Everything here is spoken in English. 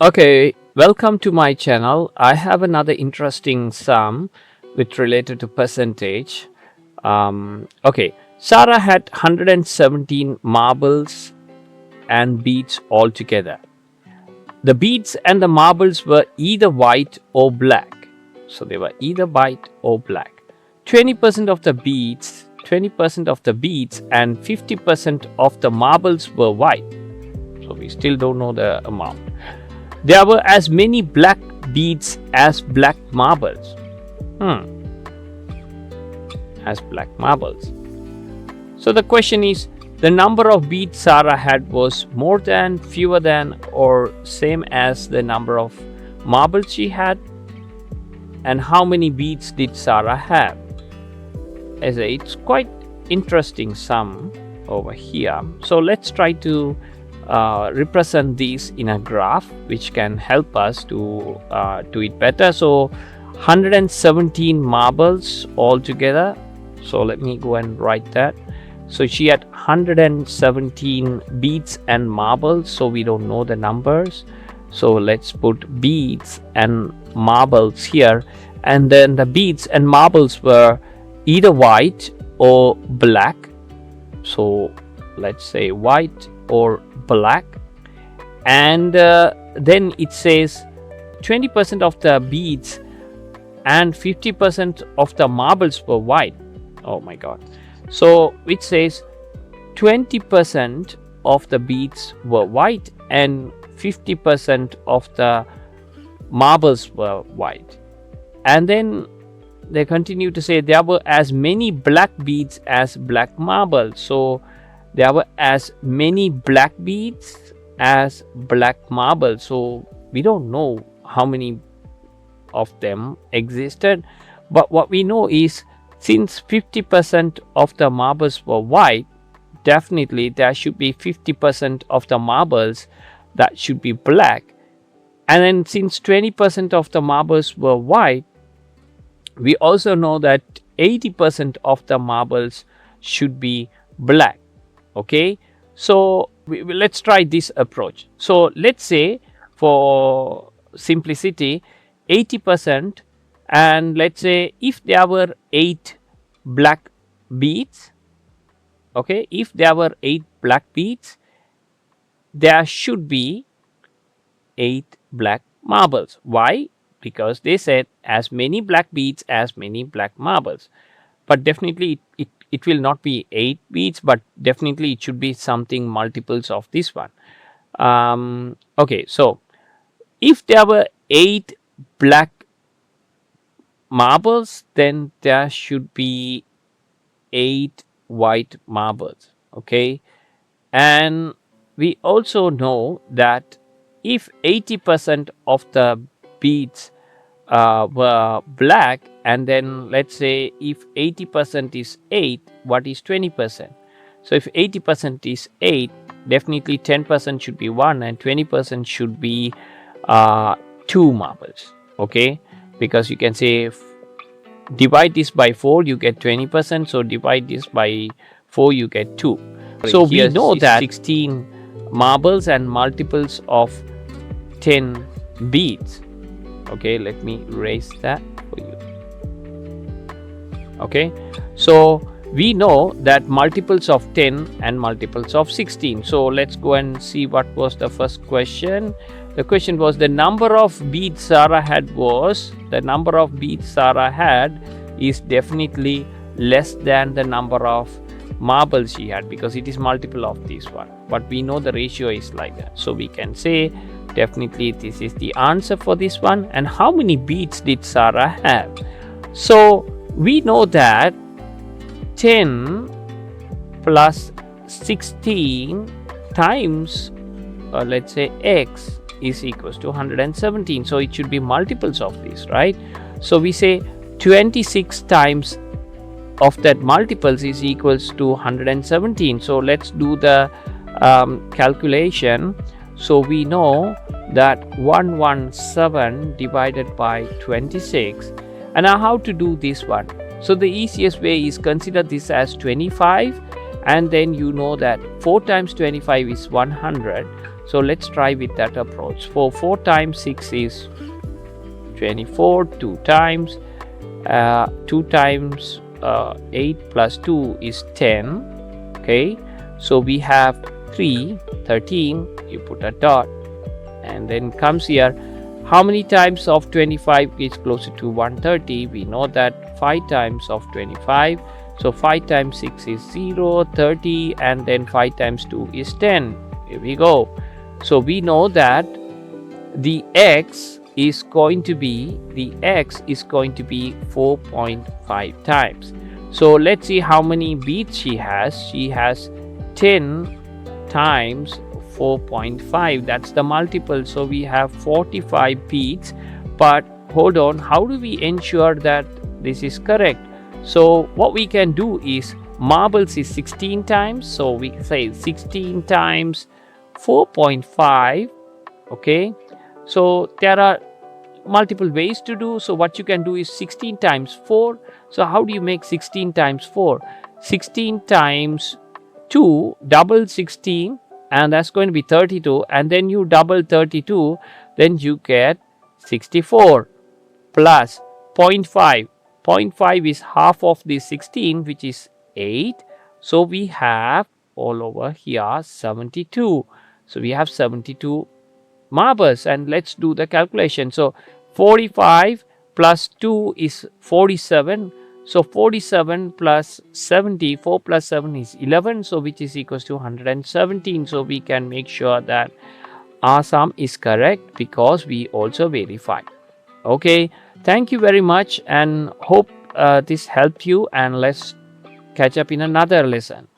Okay, welcome to my channel. I have another interesting sum with related to percentage. Okay, Sara had 117 marbles and beads altogether. The beads and the marbles were either white or black. So they were either white or black. 20% of the beads, 20% of the beads and 50% of the marbles were white. So we still don't know the amount. There were as many black beads as black marbles. As black marbles. So the question is, the number of beads Sara had was more than, fewer than, or same as the number of marbles she had? And how many beads did Sara have? It's quite interesting sum over here. So let's try to represent these in a graph which can help us to do it better. So 117 marbles altogether. So let me go and write that. So she had 117 beads and marbles, so we don't know the numbers. So let's put beads and marbles here, and then the beads and marbles were either white or black. So let's say white or black. And then it says 20% of the beads and 50% of the marbles were white. Oh my god. So it says 20% of the beads were white and 50% of the marbles were white. And then they continue to say there were as many black beads as black marbles. So there were as many black beads as black marbles. So we don't know how many of them existed. But what we know is, since 50% of the marbles were white, definitely there should be 50% of the marbles that should be black. And then since 20% of the marbles were white, we also know that 80% of the marbles should be black. Okay, so let's try this approach. So let's say, for simplicity, 80%, and let's say if there were 8 black beads, okay, if there were 8 black beads, there should be 8 black marbles. Why? Because they said as many black beads as many black marbles. But definitely it will not be 8 beads, but definitely it should be something multiples of this one. Okay, so if there were 8 black marbles, then there should be 8 white marbles. Okay, and we also know that if 80% of the beads were black, and then let's say if 80% is 8, what is 20%? So if 80% is 8, definitely 10% should be 1 and 20% should be 2 marbles. Okay, because you can say divide this by 4, you get 20%. So divide this by 4, you get 2. So we know that 16 marbles and multiples of 10 beads. Okay, let me erase that for you. Okay, so we know that multiples of 10 and multiples of 16. So let's go and see what was the first question. The question was, the number of beads Sara had is definitely less than the number of marbles she had, because it is multiple of this one. But we know the ratio is like that. So we can say definitely this is the answer for this one. And how many beads did Sara have? So we know that 10 plus 16 times let's say x is equals to 117. So it should be multiples of this, right? So we say 26 times of that multiples is equals to 117. So let's do the calculation. So we know that 117 divided by 26. And now how to do this one? So the easiest way is consider this as 25 and then you know that 4 times 25 is 100. So let's try with that approach. For 4 times 6 is 24, 2 times 2 times 8 plus 2 is 10. Okay, so we have 3, 13, you put a dot, and then comes here. How many times of 25 is closer to 130? We know that 5 times of 25. So 5 times 6 is 0, 30, and then 5 times 2 is 10. Here we go. So we know that the x is going to be 4.5 times. So let's see how many beats she has. She has 10 times 4.5. That's the multiple. So we have 45 beats. But hold on, how do we ensure that this is correct? So what we can do is, marbles is 16 times. So we say 16 times 4.5. Okay, so there are multiple ways to do. So what you can do is 16 times 4. So how do you make 16 times 4? 16 times 2, double 16, and that's going to be 32, and then you double 32, then you get 64 plus 0.5. 0.5 is half of the 16, which is 8. So we have all over here 72. So we have 72 marbles, and let's do the calculation. So 45 plus 2 is 47. So 47 plus 70, 4 plus 7 is 11. So which is equals to 117. So we can make sure that our sum is correct because we also verified. Okay, thank you very much, and hope this helped you, and let's catch up in another lesson.